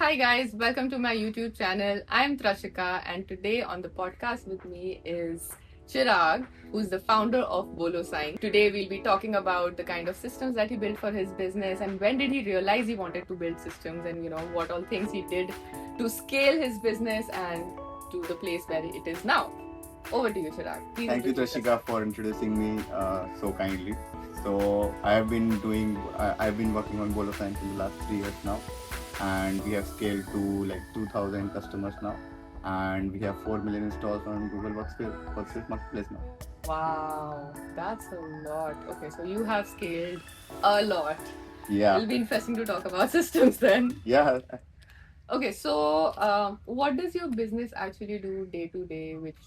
Hi guys, welcome to my YouTube channel. I'm Trashika and today on the podcast with me is Chirag, who's the founder of BoloSign. Today we'll be talking about the kind of systems that he built for his business and when did he realize he wanted to build systems and what all things he did to scale his business and to the place where it is now. Over to you, Chirag. Please Thank you, introduce Trashika, for introducing me so kindly. So I've been working on BoloSign for the last 3 years now, and we have scaled to like 2,000 customers now, and we have 4 million installs on Google Workspace Marketplace now. Wow, that's a lot. Okay, so you have scaled a lot. Yeah. It'll be interesting to talk about systems then. Yeah. Okay, so what does your business actually do day to day, which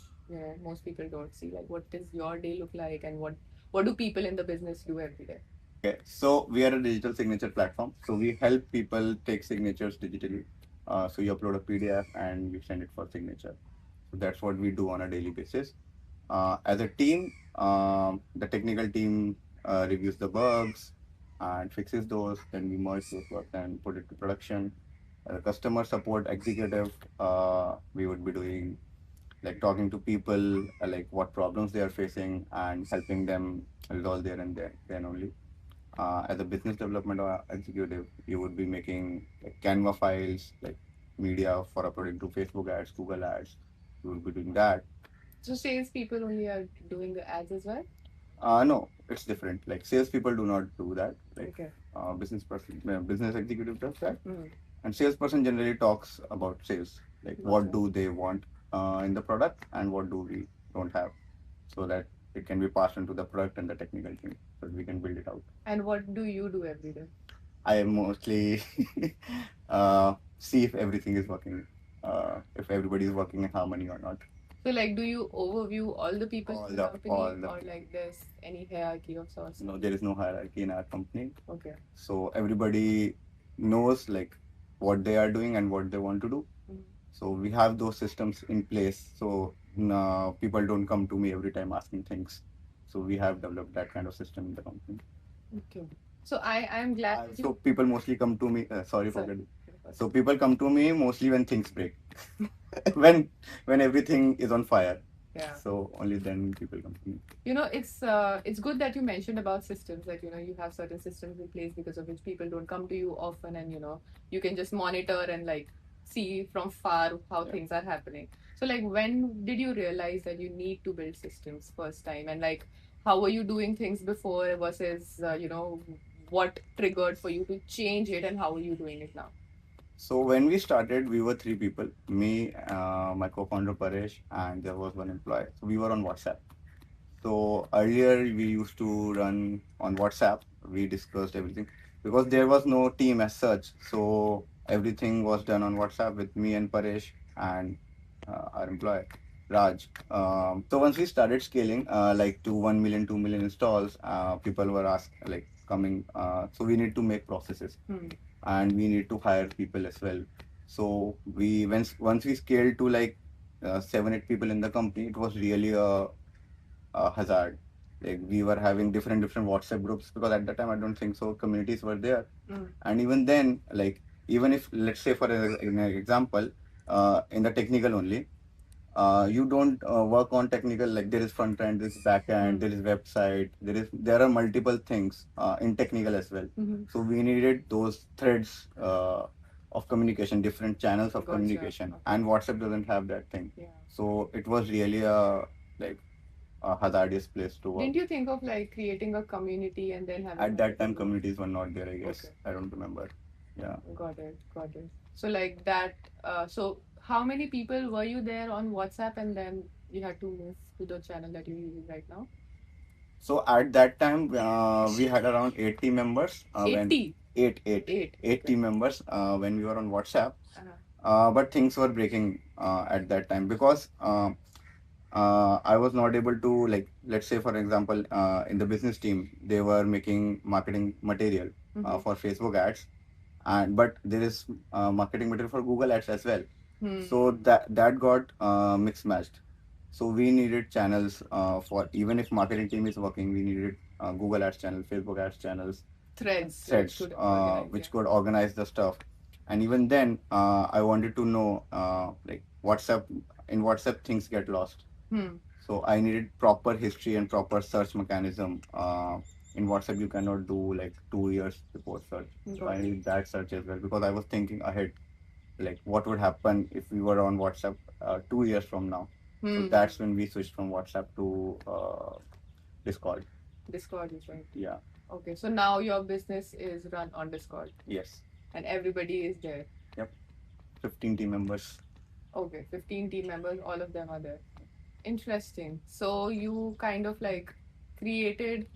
most people don't see? Like, what does your day look like, and what do people in the business do every day? Okay, so we are a digital signature platform. So we help people take signatures digitally. So you upload a PDF and we send it for signature. So that's what we do on a daily basis. As a team, the technical team reviews the bugs and fixes those. Then we merge those bugs and put it to production. As a customer support executive, we would be doing like talking to people, like what problems they are facing and helping them resolve there and then only. As a business development executive, you would be making like Canva files, like media for uploading to Facebook ads, Google ads. You would be doing that. So sales people only are doing the ads as well? No, it's different. Like salespeople do not do that. Like Okay. business executive does that, Mm. and salesperson generally talks about sales. Like what Okay. do they want in the product and what do we don't have, so that it can be passed on to the product and the technical team, so that we can build it out. And what do you do every day? I mostly see if everything is working, if everybody is working in harmony or not. So, like, do you overview all the people All in the the company, all the or like there's any hierarchy of sorts? No, there is no hierarchy in our company. Okay. So everybody knows like what they are doing and what they want to do. Mhm. So we have those systems in place. So people don't come to me every time asking things. So we have developed that kind of system in the company. Okay. So I'm glad. So people mostly come to me. Sorry for Sorry. that. So people come to me mostly when things break, when everything is on fire. Yeah. So only then people come to me. It's good that you mentioned about systems, that you have certain systems in place because of which people don't come to you often, and you can just monitor and like see from far how Yeah. things are happening. So like, when did you realize that you need to build systems first time, and like how were you doing things before versus what triggered for you to change it, and how are you doing it now? So when we started, we were 3 people: me, my co-founder Paresh, and there was one employee. So we were on WhatsApp. So earlier we used to run on WhatsApp. We discussed everything because there was no team as such. So everything was done on WhatsApp with me and Paresh and our employee Raj. So once we started scaling, like to 1 million, 2 million installs, people were asked like coming. So we need to make processes. And we need to hire people as well. So once we scaled to like 7, 8 people in the company, it was really a hazard. Like we were having different WhatsApp groups because at that time I don't think so communities were there. And even then, like even if let's say for an example, in the technical only, you don't work on technical, like there is front end, there is back end, there is website, there are multiple things in technical as well. So we needed those threads of communication, different channels of communication, and WhatsApp doesn't have that thing. So it was really like a hazardous place to work. Didn't you think of like creating a community and then having At that time communities were not there, I guess. Okay. I don't remember. Yeah. Got it. So like that. So how many people were you there on WhatsApp, and then you had to move to the channel that you're using right now? So at that time, we had around 80 members. 80? Eight team members when we were on WhatsApp. Uh-huh. But things were breaking at that time because I was not able to, like, let's say for example, in the business team, they were making marketing material for Facebook ads, and but there is marketing material for Google ads as well. So that got mixed matched. So we needed channels for, even if marketing team is working, we needed Google ads channel, Facebook ads channels, Threads. which could organize the stuff. And even then, I wanted to know like WhatsApp. In WhatsApp, things get lost. Hmm. So I needed proper history and proper search mechanism. In WhatsApp, you cannot do like 2 years before search. So Got I it. need that search as well because I was thinking ahead, like what would happen if we were on WhatsApp 2 years from now. So Hmm. that's when we switched from WhatsApp to Discord. Discord is right. Yeah. Okay, so now your business is run on Discord Yes. and everybody is there. Yep. 15 team members. Okay, 15 team members, all of them are there. Interesting. So you kind of like created,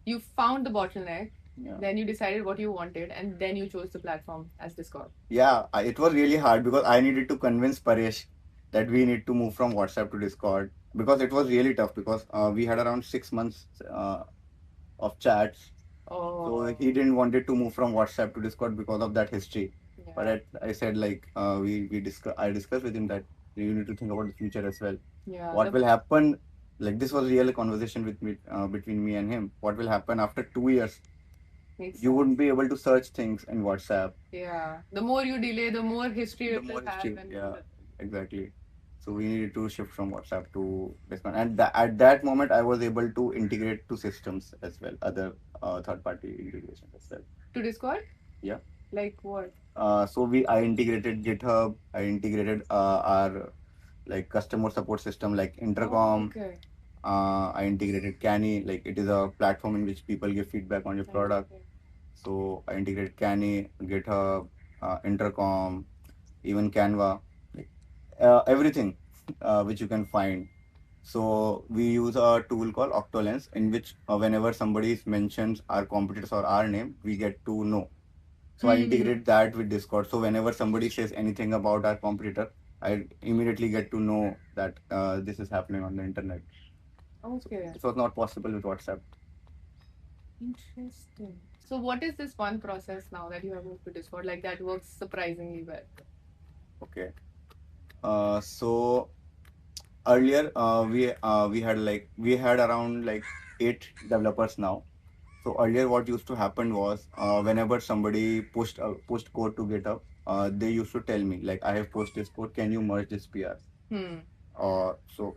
you found the bottleneck, Yeah. then you decided what you wanted, and then you chose the platform as Discord. Yeah, it was really hard because I needed to convince Paresh that we need to move from WhatsApp to Discord because it was really tough because we had around 6 months of chats. So Oh, he didn't wanted to move from WhatsApp to Discord because of that history. yeah. But I said like I discussed with him that you need to think about the future as well. Yeah. What will happen? Like this was really a conversation with me between me and him. What will happen after 2 years? Makes You sense. wouldn't be able to search things in WhatsApp. Yeah. The more you delay, the more history The it more will have. history, And yeah, exactly. So we needed to shift from WhatsApp to Discord, and at that moment, I was able to integrate to systems as well, other third-party integrations as well. To Discord? Yeah. Like what? So I integrated GitHub. I integrated our like customer support system like Oh, Intercom. okay. I integrated Canny, like it is a platform in which people give feedback on your product. Okay. So I integrated Canny, GitHub, Intercom, even Canva, like everything which you can find. So we use a tool called Octolens in which whenever somebody mentions our competitors or our name, we get to know. So I integrate that with Discord. So whenever somebody says anything about our competitor, I immediately get to know that this is happening on the internet. Okay. This was not possible with WhatsApp. Interesting. So what is this one process now that you have moved to Discord? Like that works surprisingly well. Okay. So earlier we had around like 8 developers now. So earlier what used to happen was whenever somebody pushed code to GitHub, they used to tell me like I have posted this code, can you merge this PR? Hmm. So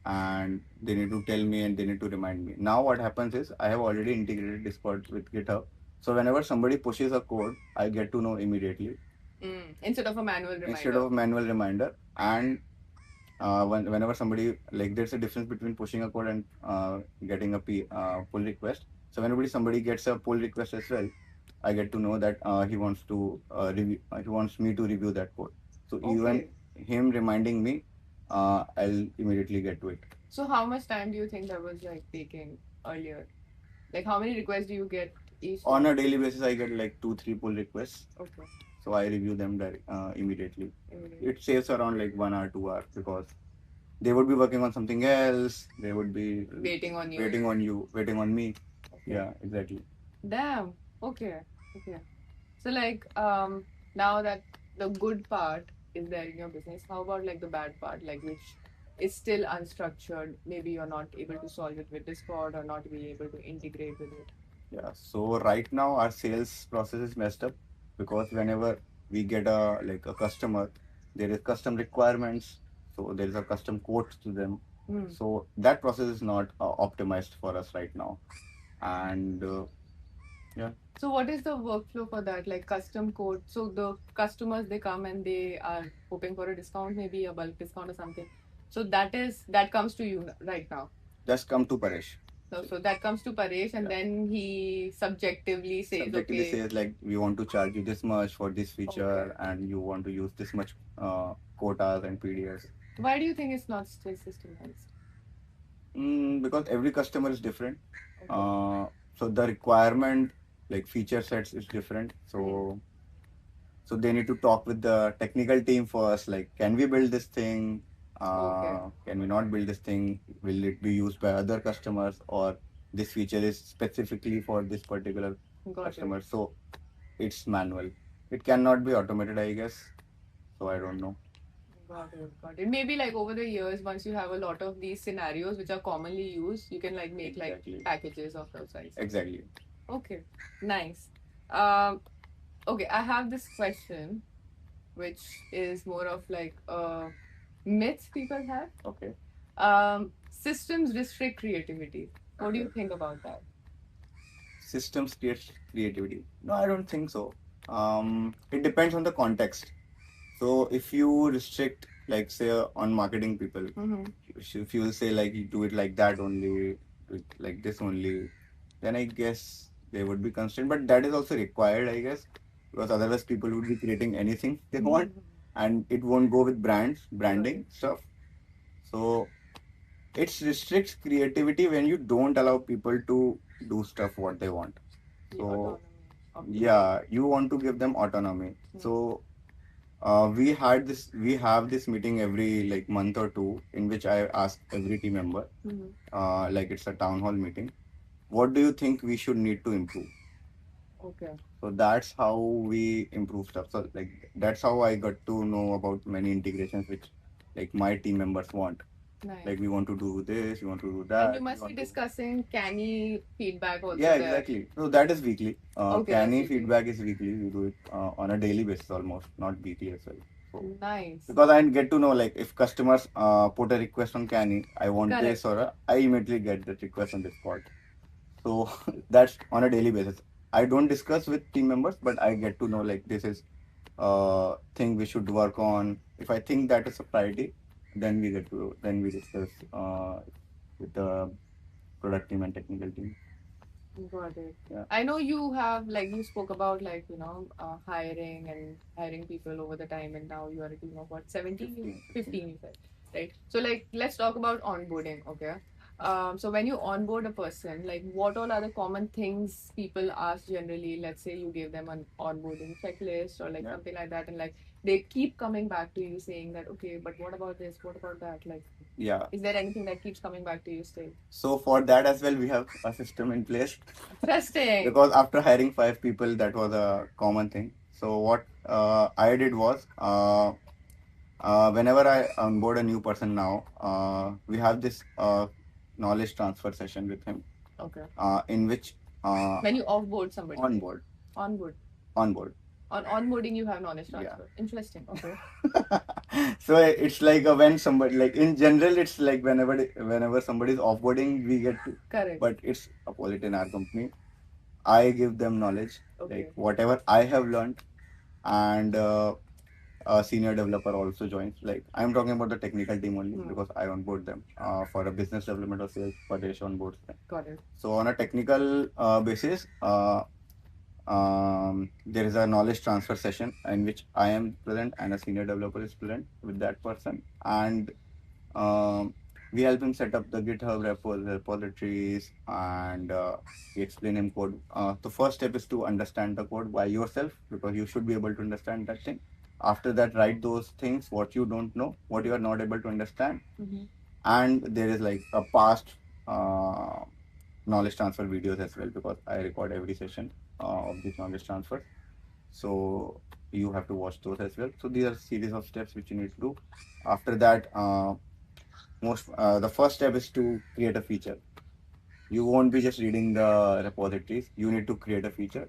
and they need to tell me and they need to remind me. Now what happens is I have already integrated Discord with GitHub. So whenever somebody pushes a code, I get to know immediately Instead of a manual reminder. instead of manual reminder. And whenever somebody like there's a difference between pushing a code and getting a pull request. So whenever somebody gets a pull request as well, I get to know that he wants to review. He wants me to review that code. So even him reminding me, I'll immediately get to it. So how much time do you think that was like taking earlier? Like how many requests do you get each day? On a daily basis, I get like 2-3 pull requests. Okay. So I review them immediately. It saves around like 1 hour, 2 hours because they would be working on something else. They would be Waiting on you. Waiting on me. Okay. Yeah, exactly. Damn. Okay. Okay. So like now that the good part is there in your business, how about like the bad part, like which is still unstructured? Maybe you're not able to solve it with Discord or not be able to integrate with it. Yeah. So right now our sales process is messed up because whenever we get a customer, there is custom requirements. So there is a custom code to them. So that process is not optimized for us right now. And yeah. So what is the workflow for that? Like custom code. So the customers they come and they are hoping for a discount, maybe a bulk discount or something. So that comes to you right now. Just come to Paresh. So that comes to Paresh and then he subjectively says, says like we want to charge you this much for this feature and you want to use this much quotas and PDFs. Why do you think it's not still systemized? Because every customer is different. So the requirement like feature sets is different. So they need to talk with the technical team first. Like, can we build this thing? Can we not build this thing? Will it be used by other customers or this feature is specifically for this particular customer? So it's manual. It cannot be automated, I guess. So I don't know. Got it. Maybe like over the years, once you have a lot of these scenarios which are commonly used, you can like make like packages of those size. Exactly. Okay, nice. Okay, I have this question, which is more of like a myth people have. Okay. Systems restrict creativity. What do you think about that? Systems creates creativity. No, I don't think so. It depends on the context. So if you restrict, like say on marketing people, Mm-hmm. if you will say like you do it like that only, do it like this only, then I guess they would be constrained. But that is also required, I guess, because otherwise people would be creating anything they want, and it won't go with branding stuff. So it restricts creativity when you don't allow people to do stuff what they want. The So autonomy of the yeah, you want to give them autonomy. So we have this meeting every like month or two in which I ask every team member, Mhm. like it's a town hall meeting. What do you think we should need to improve? Okay. So that's how we improve stuff. So like that's how I got to know about many integrations which like my team members want. Nice. Like we want to do this, we want to do And that. you We must be want to... discussing canny feedback also Yeah, there. exactly. So that is weekly. Okay, that's Canny weekly. feedback is weekly. We do it on a daily basis almost, not weekly as well. So Nice. because I get to know like if customers put a request on Canny, I want Correct. this or I immediately get that request on the spot. So that's on a daily basis. I don't discuss with team members, but I get to know like this is thing we should work on. If I think that is a priority, then we discuss with the product team and technical team. Got it. Yeah. I know you have, like, you spoke about, like, hiring and hiring people over the time, and now you are a team of what, 17? 15, you said, right? So, like, let's talk about onboarding, okay? So, when you onboard a person, like, what all are the common things people ask generally? Let's say you give them an onboarding checklist or, like, Yeah. something like that, and, like, they keep coming back to you saying that, okay, but what about this? What about that? Like, Yeah. is there anything that keeps coming back to you still? So for that as well, we have a system in place. Interesting. Because after hiring 5 people, that was a common thing. So what I did was, whenever I onboard a new person now, we have this knowledge transfer session with him, Okay. in which When you offboard somebody. onboard, Onboard. onboard. On onboarding, you have knowledge Yeah. transfer. Interesting. Okay. So it's like when somebody, like in general, it's like whenever somebody is offboarding, we get to, Correct. but it's opposite in our company. I give them knowledge, Okay. like whatever I have learned, and a senior developer also joins. Like I'm talking about the technical team only because I onboard them. For a business development or sales, Paresh onboards them. Got it. So on a technical basis, there is a knowledge transfer session in which I am present and a senior developer is present with that person, and um, we help him set up the GitHub repositories, and we explain him code. The first step is to understand the code by yourself because you should be able to understand that thing. After that, write those things what you don't know, what you are not able to understand, and there is like a past knowledge transfer videos as well because I record every session of this knowledge transfer. So you have to watch those as well. So these are series of steps which you need to do. After that, the first step is to create a feature. You won't be just reading the repositories. You need to create a feature,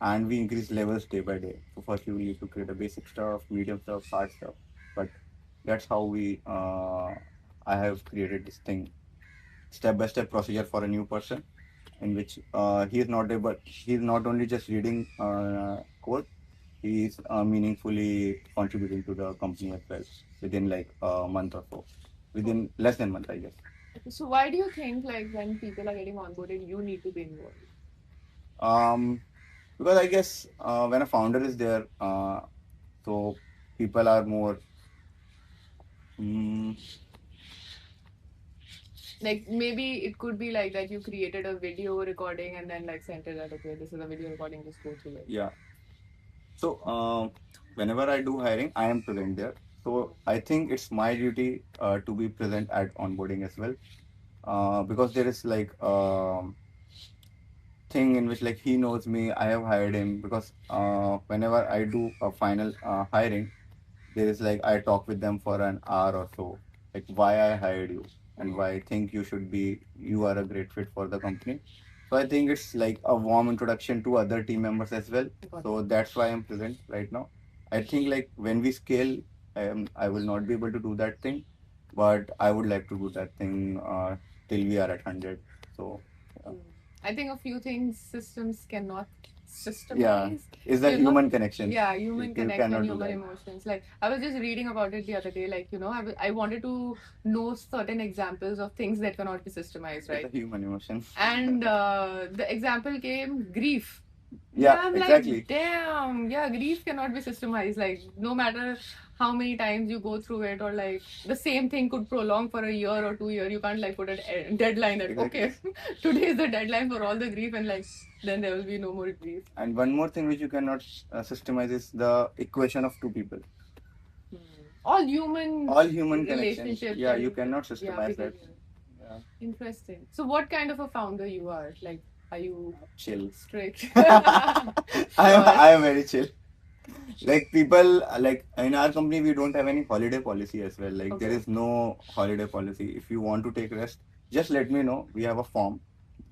and we increase levels day by day. So first you need to create a basic stuff, medium stuff, hard stuff. But that's how I have created this thing, step by step procedure for a new person, in which he is not only just reading code, he is meaningfully contributing to the company as well within like a month or so, within less than a month, I guess. So why do you think, like, when people are getting onboarded, you need to be involved? Um, because I guess when a founder is there, so people are more. Mm, Like, maybe it could be like that you created a video recording and then, like, sent it that, okay, this is a video recording, just go through it. yeah. So whenever I do hiring, I am present there. So I think it's my duty to be present at onboarding as well, because there is like thing in which like he knows me, I have hired him because whenever I do a final hiring, there is like I talk with them for an hour or so, like why I hired you and why I think you are a great fit for the company. So I think it's like a warm introduction to other team members as well. Got So that's why I'm present right now. I think like when we scale, I will not be able to do that thing, but I would like to do that thing till we are at 100. So yeah. I think a few things systems cannot Yeah, systemize. is the You know, human connection. yeah, human You connection, cannot do human that. emotions. Like I was just reading about it the other day. Like I wanted to know certain examples of things that cannot be systemized, It's right? a human emotion. And the example came grief. Yeah, I'm exactly. like, damn, yeah, grief cannot be systemized. Like, no matter how many times you go through it, or like the same thing could prolong for a year or 2 years. You can't like put a deadline that Exactly. okay, today is the deadline for all the grief, and like then there will be no more grief. And one more thing which you cannot systemize is the equation of two people. All human All human connections. relationships. Yeah, you and- cannot yeah, systemize that. behavior. Yeah. Interesting. So, what kind of a founder you are? Like, are you Chill. strict? I am very chill. Like people, like in our company, we don't have any holiday policy as well. Like there Okay. is no holiday policy. If you want to take rest, just let me know. We have a form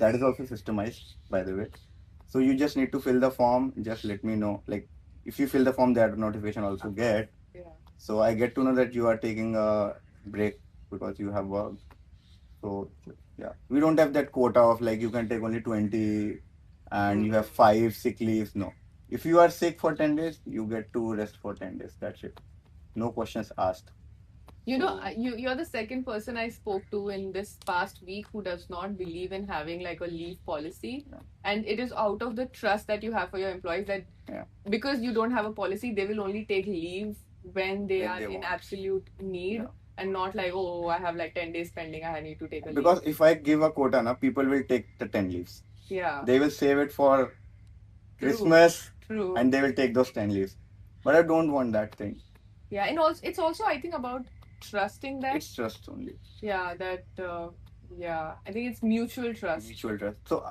that is also systemized, by the way. So you just need to fill the form. Just let me know. Like if you fill the form, that notification also get. Yeah. So I get to know that you are taking a break because you have work. So yeah, we don't have that quota of like you can take only 20 and you have 5 sick leaves. No. If you are sick for 10 days, you get to rest for 10 days. That's it. No questions asked. You know, So- you're the second person I spoke to in this past week who does not believe in having like a leave policy. Yeah. And it is out of the trust that you have for your employees that Yeah. because you don't have a policy, they will only take leave when they When are they in want. absolute need. Yeah. And not like, oh, I have like 10 days pending, I need to take a Because leave. if I give a quota, na, people will take the 10 leaves. Yeah. They will save it for True. Christmas True. and they will take those 10 leaves. But I don't want that thing. Yeah, and also it's also I think about trusting that. It's trust only. Yeah, that yeah, I think it's mutual trust. Mutual trust. So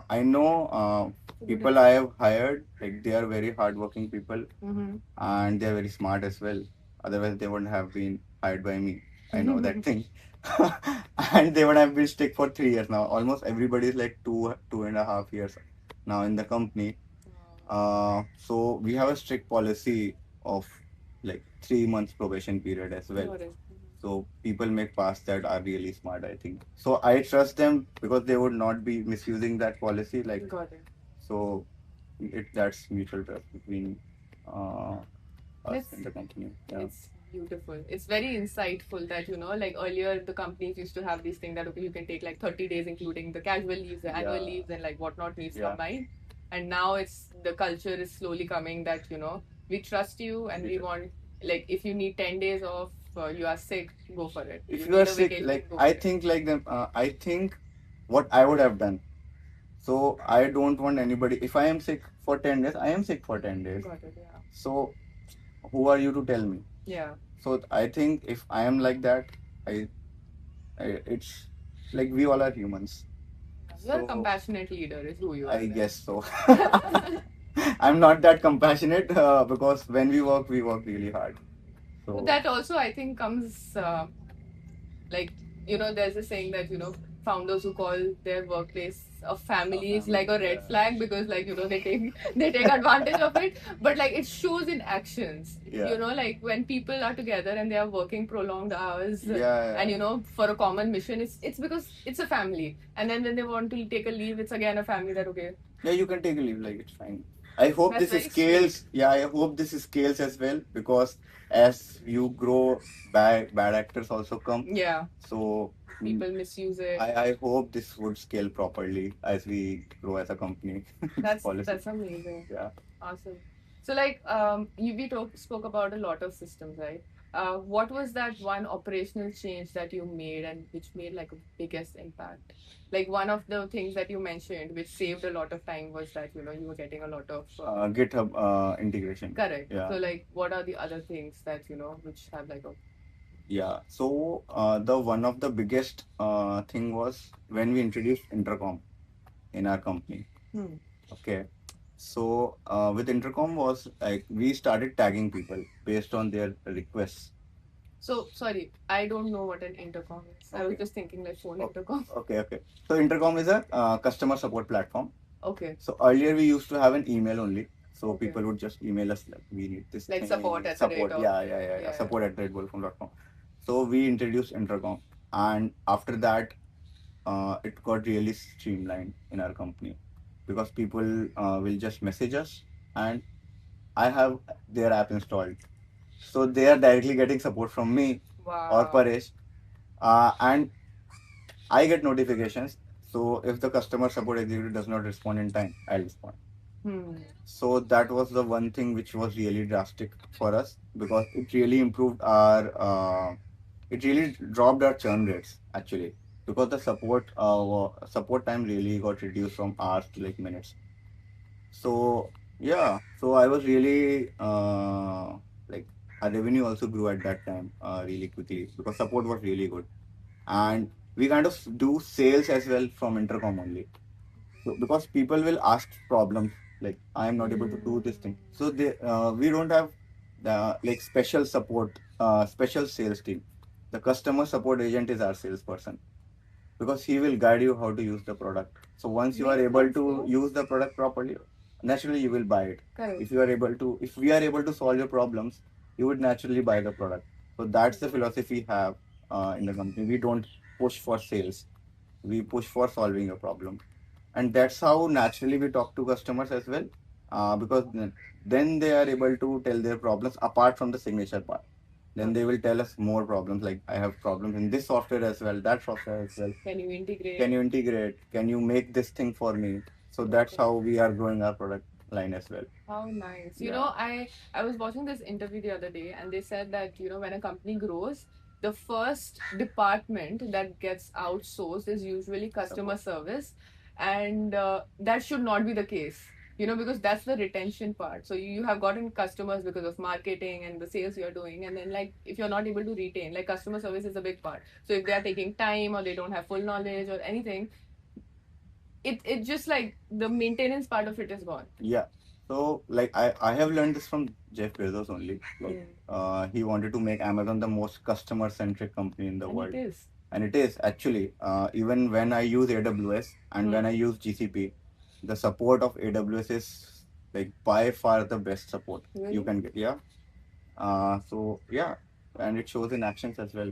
I know people I have hired, like they are very hardworking people Mm-hmm. and they are very smart as well. Otherwise, they wouldn't have been hired by me. I know that thing. And they would have been stuck for 3 years now. Almost everybody is like 2.5 years now in the company. So we have a strict policy of like 3 months probation period as well. Got it. So people make past that are really smart, I think. So I trust them because they would not be misusing that policy. Like Got it. so, that's mutual trust between us That's- and the company. Yeah. It's beautiful. It's very insightful that, like earlier the companies used to have these things that, okay, you can take like 30 days, including the casual leaves, the annual Yeah. leaves, and like whatnot leaves Yeah. combined. And now the culture is slowly coming that, we trust you and we We want, like, if you need 10 days off, you are sick, go for it. If you need are a sick, vacation, like go I for it. think like them, I think what I would have done. So I don't want anybody. If I am sick for 10 days, I am sick for 10 days. Got it, yeah. So who are you to tell me? Yeah. So I think if I am like that, it's like we all are humans. You're a So, compassionate leader, is who you are. I then. guess so. I'm not that compassionate because when we work really hard. So But that also, I think, comes like, there's a saying that, founders who call their workplace a family is like a red Yeah. flag because, like, they take advantage of it. But, like, it shows in actions. Yeah. Like, when people are together and they are working prolonged hours Yeah. and, for a common mission, it's because it's a family. And then when they want to take a leave, it's again a family that, okay, Yeah, you can take a leave, like it's fine. I hope That's this very scales. Yeah, I hope this scales as well because as you grow, bad actors also come. yeah, So people misuse it. I hope this would scale properly as we grow as a company. That's Policy. that's amazing. Yeah. Awesome. So, like, spoke about a lot of systems, right? What was that one operational change that you made and which made like a biggest impact? Like one of the things that you mentioned, which saved a lot of time, was that you were getting a lot of GitHub integration. correct. Yeah. So, like, what are the other things that which have like a Yeah. So the one of the biggest thing was when we introduced intercom in our company. Okay. So with intercom was like we started tagging people based on their requests. So sorry, I don't know what an intercom is. I was Okay. just thinking like phone Oh, intercom. Okay. So intercom is a customer support platform. Okay. So earlier we used to have an email only. So Okay. people would just email us like we need this Like thing. support at the rate Support. of Yeah. Support at redbullphone.com. So we introduced intercom, and after that, it got really streamlined in our company because people will just message us, and I have their app installed, so they are directly getting support from me or Wow. Paresh, and I get notifications. So if the customer support executive does not respond in time, I'll respond. Hmm. So that was the one thing which was really drastic for us because it really improved our, it really dropped our churn rates actually because the support time really got reduced from hours to like minutes. So yeah, so I was really like our revenue also grew at that time really quickly because support was really good, and we kind of do sales as well from intercom only. So because people will ask problems like I am not able to do this thing, so they we don't have the like special support, special sales team. The customer support agent is our salesperson because he will guide you how to use the product. So once you are Makes able sense, to yeah. use the product properly, naturally you will buy it. Correct. If you are able to, if we are able to solve your problems, you would naturally buy the product. So that's the philosophy we have in the company. We don't push for sales. We push for solving a problem, and that's how naturally we talk to customers as well, because then they are able to tell their problems apart from the signature part. Then they will tell us more problems like I have problems in this software as well, that software as well. Can you integrate? Can you integrate? Can you make this thing for me? So that's how we are growing our product line as well. How nice. You Yeah. know, I was watching this interview the other day and they said that, you know, when a company grows, the first department that gets outsourced is usually customer service, and that should not be the case. You know, because that's the retention part. So you have gotten customers because of marketing and the sales you're doing, and then like if you're not able to retain, like customer service is a big part. So if they are taking time or they don't have full knowledge or anything, it just like the maintenance part of it is gone. Yeah. So like I have learned this from Jeff Bezos only. Like he wanted to make Amazon the most customer centric company in the And world. it is. And it is actually even when I use AWS and when I use GCP, the support of AWS is like by far the best support you can get. Yeah. So yeah, and it shows in actions as well.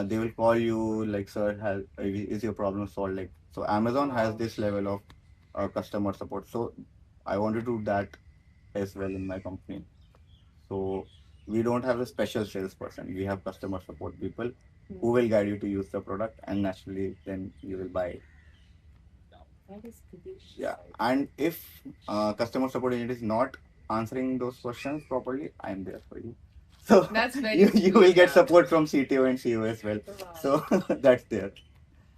They will call you like, sir, is your problem solved? Like, so Amazon has this level of customer support. So I want to do that as well in my company. So we don't have a special salesperson. We have customer support people who will guide you to use the product, and naturally then you will buy it. That is pretty. Yeah, and if customer support agent is not answering those questions properly, I'm there for you. So That's very you will sweet, get yeah. support from CTO and CEO as well. Wow. So that's there.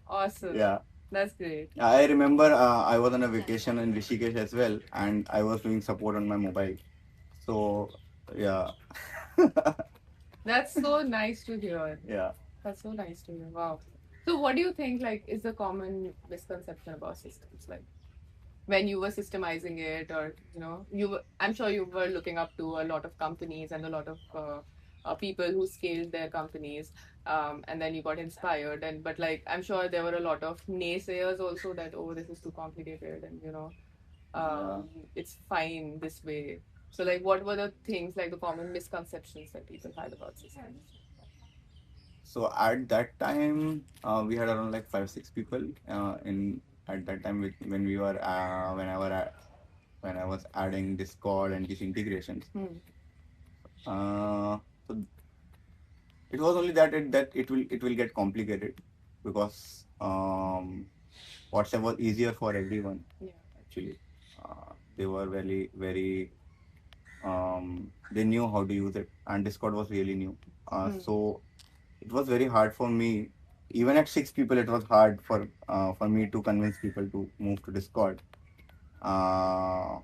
Awesome. Yeah. That's great. I remember I was on a vacation in Rishikesh as well, and I was doing support on my mobile. So yeah. That's so nice to hear. Yeah. That's so nice to hear. Wow. So what do you think like is the common misconception about systems? Like when you were systemizing it, or you know, I'm sure you were looking up to a lot of companies and a lot of people who scaled their companies, and then you got inspired. And but like I'm sure there were a lot of naysayers also that, oh, this is too complicated, and you know, it's fine this way. So like, what were the things like the common misconceptions that people had about systems? So at that time, we had around like 5 6 people in at that time when we were when I was adding Discord and these integrations. So it was only that it will get complicated because WhatsApp was easier for everyone. Yeah. Actually, they were very they knew how to use it, and Discord was really new. So it was very hard for me. Even at 6 people, it was hard for me to convince people to move to Discord. Uh,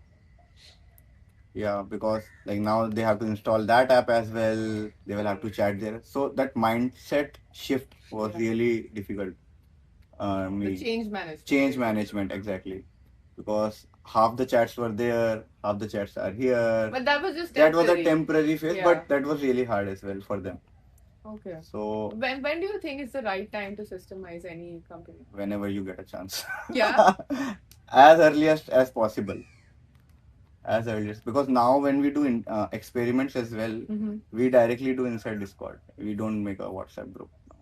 yeah, because like now they have to install that app as well. They will have to chat there. So that mindset shift was really difficult. The change management. Change management, exactly. Because half the chats were there, half the chats are here. But that was just That was a temporary. temporary phase, Yeah. but that was really hard as well for them. Okay. So When do you think is the right time to systemize any company? whenever you get a chance. Yeah. As earliest as possible. As earliest. Because now when we do experiments as well, Mm-hmm. we directly do inside Discord. We don't make a WhatsApp group now.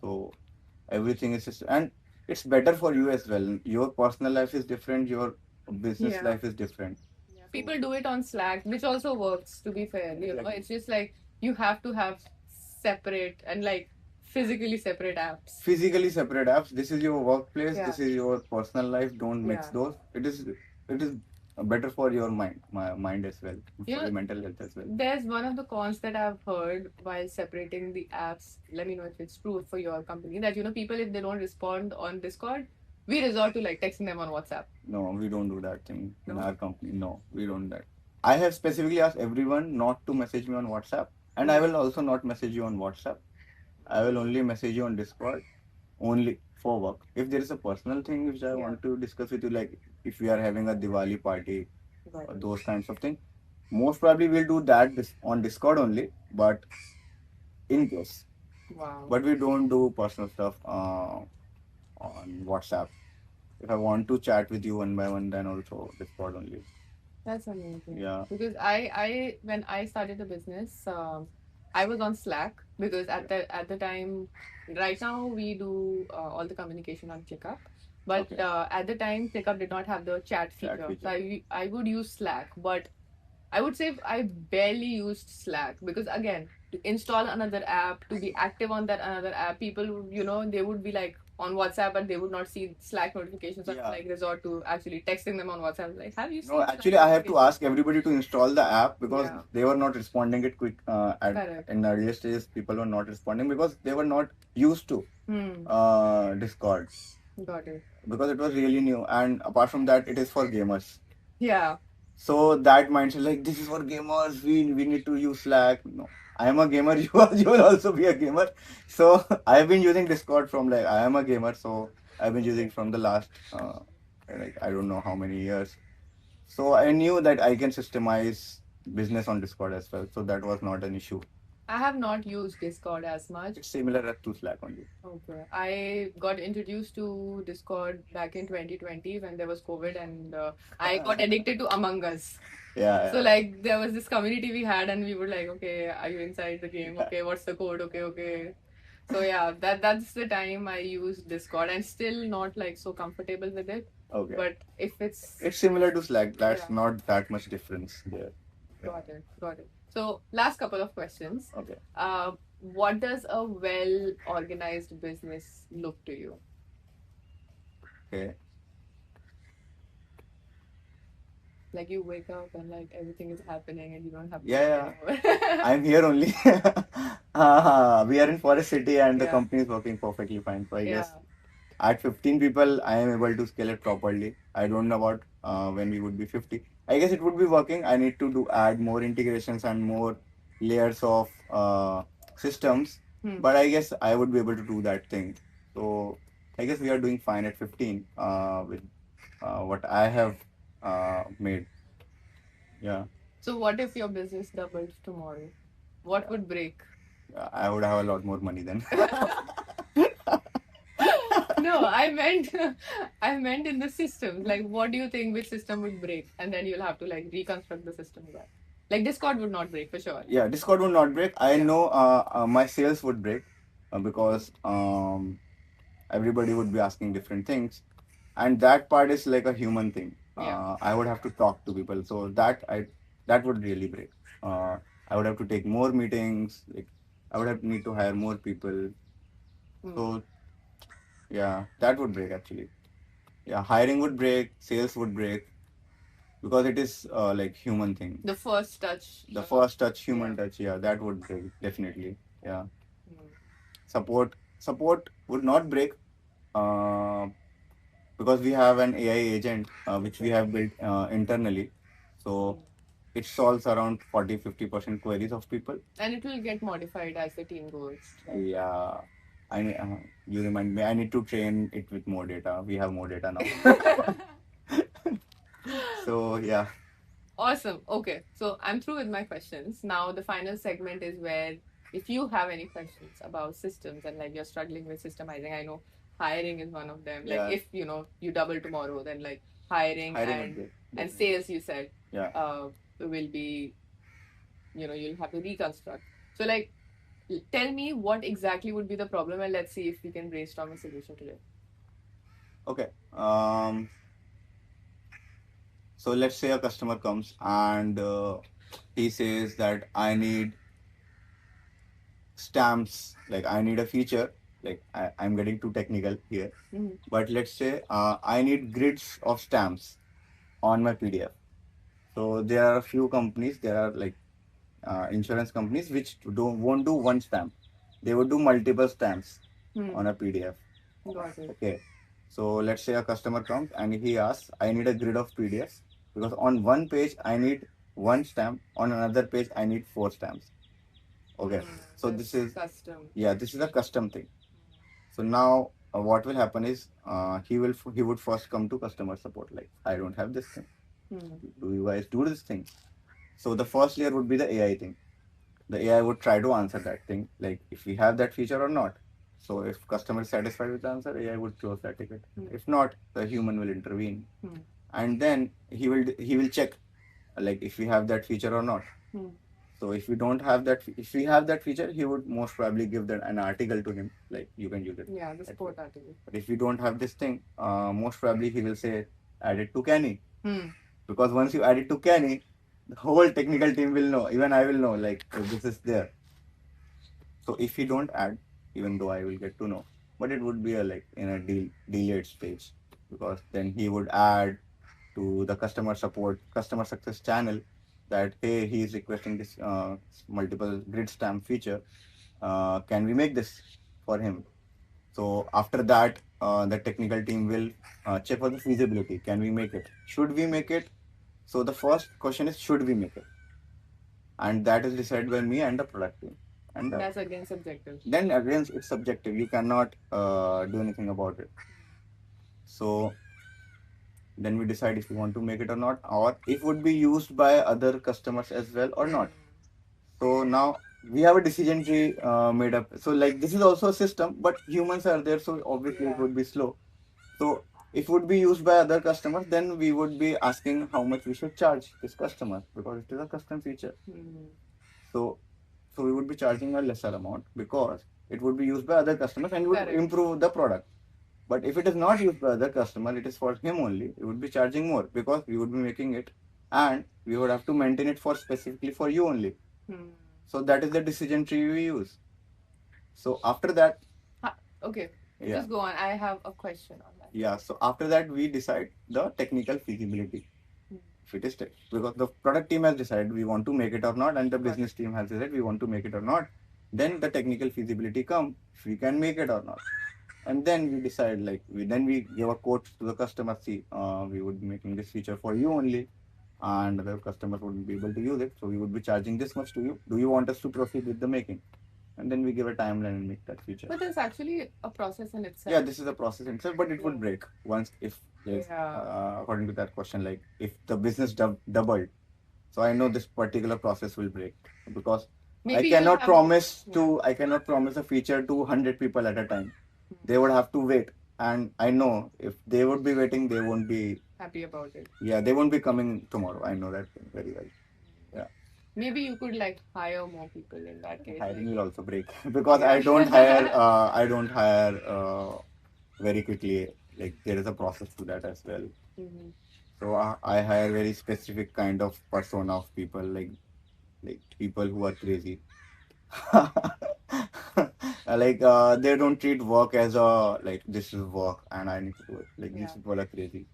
So everything is just, and it's better for you as well. Your personal life is different, your business Yeah. life is different. Yeah. People do it on Slack, which also works, to be fair. You know, Exactly. it's just like you have to have separate and like physically separate apps. Physically separate apps. This is your workplace, Yeah. this is your personal life. Don't mix Yeah. those. It is better for your mind as well, You for know, your mental health as well. there's one of the cons that I've heard while separating the apps. Let me know if it's true for your company that people if they don't respond on Discord, we resort to like texting them on WhatsApp. No, we don't do that thing in No? our company. No, we don't do that. I have specifically asked everyone not to message me on WhatsApp, and I Yeah. will also not message you on WhatsApp. I will only message you on Discord, only for work. If there is a personal thing which I Yeah. want to discuss with you, like if we are having a Diwali party Got or it. those kinds of things, most probably we'll do that on Discord only, but in case. Wow. But we don't do personal stuff on WhatsApp. If I want to chat with you one by one, then also Discord only. That's amazing. Yeah. Because I when I started the business, I was on Slack because at the time, right now we do all the communication on ClickUp, but Okay. at the time ClickUp did not have the chat feature. feature. So I would use Slack, but I would say I barely used Slack because again, to install another app, to be active on that another app, people they would be like on WhatsApp and they would not see Slack notifications. So I would, Yeah. like resort to actually texting them on WhatsApp like, have you seen? No, Slack actually, I have to notifications? ask everybody to install the app because Yeah. they were not responding it quick. Correct. In earlier stages, people were not responding because they were not used to Discord Got it. because it was really new. And apart from that, it is for gamers. Yeah. So that mindset, like this is for gamers, we need to use Slack. No, I am a gamer. You will also be a gamer. So I have been using Discord from like I am a gamer. So I've been using from the last like I don't know how many years. So I knew that I can systemize business on Discord as well. So that was not an issue. I have not used Discord as much. It's similar to Slack only. Okay. I got introduced to Discord back in 2020 when there was COVID and I got addicted to Among Us. Yeah. So like there was this community we had and we were like, okay, are you inside the game? Okay, what's the code? Okay, okay. So yeah, that's the time I used Discord. I'm still not like so comfortable with it. Okay. But if it's similar to Slack. That's Yeah. not that much difference there. Got it, got it. So last couple of questions. Okay. What does a well organized business look to you? Okay. Like you wake up and like everything is happening and you don't have to Yeah, work anymore. I'm here only. We are in Forest City and the Yeah. company is working perfectly fine. So I Yeah. guess at 15 people, I am able to scale it properly. I don't know about when we would be 50. I guess it would be working. I need to add more integrations and more layers of systems. But I guess I would be able to do that thing. So I guess we are doing fine at 15 with what I have made. Yeah. So what if your business doubles tomorrow? What would break? I would have a lot more money then. No, I meant in the system. Like, what do you think which system would break? And then you'll have to like reconstruct the system again. Like Discord would not break for sure. Yeah, Discord would not break. I Yeah. know my sales would break because everybody would be asking different things, and that part is like a human thing. Yeah. I would have to talk to people, so that would really break. I would have to take more meetings. Like I would have need to hire more people. So yeah, that would break actually. Yeah, hiring would break, sales would break because it is like human thing. The first touch. The first touch, human touch, yeah, that would break definitely. Yeah. Support would not break because we have an AI agent which we have built internally. So it solves around 40-50% queries of people. And it will get modified as the team goes. Yeah. You remind me, I need to train it with more data. We have more data now. So yeah. Awesome. Okay. So I'm through with my questions. Now the final segment is where if you have any questions about systems and like you're struggling with systemizing, I know hiring is one of them. Like Yeah. if you double tomorrow, then like hiring Hiring would and be and definitely. sales, you said, Yeah. will be, you'll have to reconstruct. So like tell me what exactly would be the problem, and let's see if we can brainstorm a solution today. Okay. So let's say a customer comes and he says that I need stamps, like I need a feature, like I'm getting too technical here, but let's say I need grids of stamps on my PDF. So there are a few companies, there are like insurance companies which won't do one stamp. They would do multiple stamps on a PDF. Got it. Okay. So let's say a customer comes and he asks, I need a grid of PDFs because on one page I need one stamp, on another page I need four stamps. Okay. So this is custom. Yeah, this is a custom thing. So now what will happen is he would first come to customer support like, I don't have this thing. Do you guys do this thing? So the first layer would be the AI thing. The AI would try to answer that thing, like if we have that feature or not. So if customer is satisfied with the answer, AI would close that ticket. If not, the human will intervene, and then he will check like if we have that feature or not. So if we don't have that, if we have that feature, he would most probably give that an article to him, like you can use it. Yeah, the support article. But if we don't have this thing, most probably he will say add it to Canny. Because once you add it to Canny, the whole technical team will know. Even I will know like this is there. So if we don't add, even though I will get to know, but it would be a like in a delayed stage, because then he would add to the customer success channel that hey, he is requesting this multiple grid stamp feature. Can we make this for him? So after that, the technical team will check for the feasibility. Can we make it? Should we make it? So the first question is, should we make it? And that is decided by me and the product team. And that's again subjective. Then again, it's subjective. You cannot do anything about it. So then we decide if we want to make it or not, or if it would be used by other customers as well or not. So now we have a decision tree made up. So like this is also a system, but humans are there, so obviously it would be slow. So if it would be used by other customers, then we would be asking how much we should charge this customer because it is a custom feature. So we would be charging a lesser amount because it would be used by other customers and would improve the product. But if it is not used by other customer, it is for him only, we would be charging more because we would be making it and we would have to maintain it for specifically for you only. So that is the decision tree we use. So after that, okay, just go on. I have a question on that. Yeah, so after that we decide the technical feasibility. If it is because the product team has decided we want to make it or not, and the business team has decided we want to make it or not, then the technical feasibility come if we can make it or not. And then we decide like we give a quote to the customer, see we would be making this feature for you only and the customers wouldn't be able to use it, so we would be charging this much to you. Do you want us to proceed with the making? And then we give a timeline and make that feature. But it's actually a process in itself. Yeah, this is a process in itself, but it would break once if according to that question, like if the business doubled. So I know this particular process will break because maybe I cannot promise a feature to 100 people at a time. They would have to wait, and I know if they would be waiting, they won't be happy about it. Yeah, they won't be coming tomorrow. I know that very well. Yeah. Maybe you could like hire more people in that case. Hiring will also break because I don't hire. I don't hire very quickly. Like there is a process to that as well. So I hire very specific kind of persona of people, like people who are crazy. Like they don't treat work as a like this is work and I need to do it. Like these people are crazy.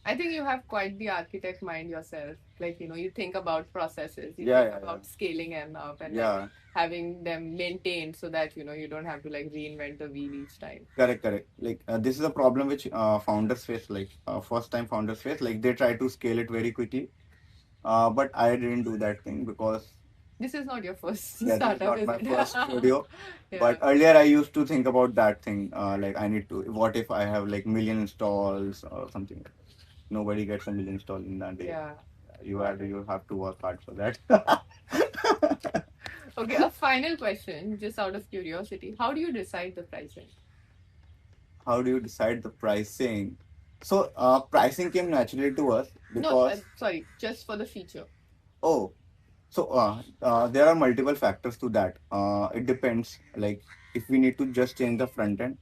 I think you have quite the architect mind yourself. Like, you think about processes, you think about scaling them up and like, having them maintained so that, you don't have to like reinvent the wheel each time. Correct. Like this is a problem which founders face, like first time founders face. Like they try to scale it very quickly. But I didn't do that thing because this is not your first startup. This is not my first studio. But earlier I used to think about that thing. Like I need to, what if I have like million installs or something? Nobody gets a million installed in that day. You have to work hard for that. Okay, a final question, just out of curiosity. How do you decide the pricing? How do you decide the pricing? So pricing came naturally to us No, because sorry, just for the feature. oh, so there are multiple factors to that. It depends. Like if we need to just change the front end,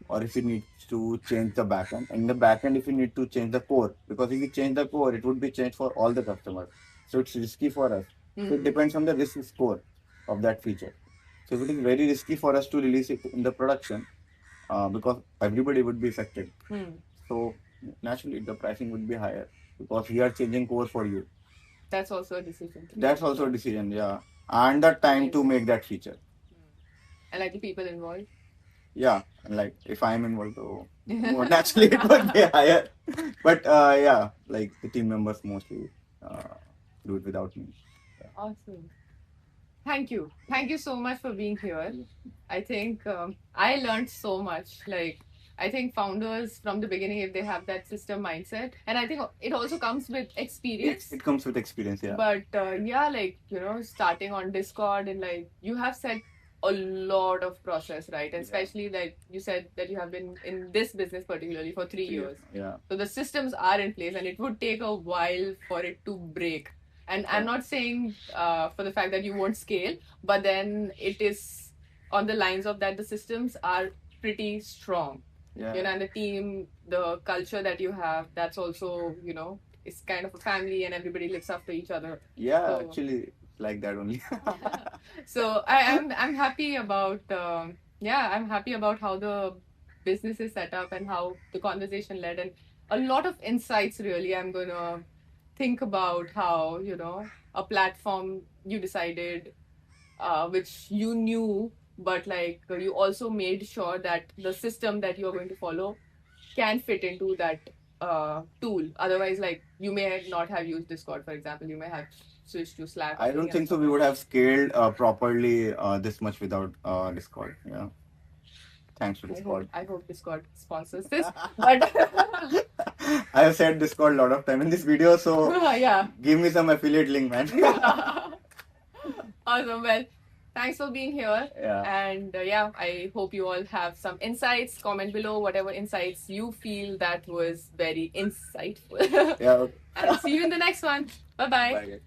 or if we need to change the back end. In the back end, if we need to change the core, because if we change the core, it would be changed for all the customers. So it's risky for us. So it depends on the risk score of that feature. So if it is very risky for us to release it in the production, because everybody would be affected. So naturally the pricing would be higher because we are changing core for you. That's also a decision. That's also a decision, yeah. And the time to make that feature. And like the people involved. Yeah, like if I'm involved, so more naturally it would be higher. But yeah, like the team members mostly do it without me. Yeah. Awesome. Thank you. Thank you so much for being here. I think I learned so much. Like, I think founders from the beginning, if they have that system mindset, and I think it also comes with experience. It comes with experience, yeah. But yeah, like, starting on Discord and like, you have set a lot of process, right? And especially like you said that you have been in this business particularly for 3 years. Yeah. So the systems are in place and it would take a while for it to break. And I'm not saying for the fact that you won't scale, but then it is on the lines of that the systems are pretty strong. Yeah. And the team, the culture that you have, that's also, it's kind of a family and everybody looks after each other. Yeah, so, actually, like that only. So I'm happy about I'm happy about how the business is set up and how the conversation led, and a lot of insights. Really, I'm gonna think about how a platform you decided, which you knew, but like you also made sure that the system that you're going to follow can fit into that tool. Otherwise, like you may not have used Discord, for example. You may have switched to Slack. I don't think so. We would have scaled properly this much without Discord. Yeah. Thanks to Discord. I hope Discord sponsors this. But I have said Discord a lot of time in this video, so yeah. Give me some affiliate link, man. Awesome. Well, thanks for being here. Yeah. And I hope you all have some insights. Comment below whatever insights you feel that was very insightful. Yeah. And see you in the next one. Bye-bye. Bye.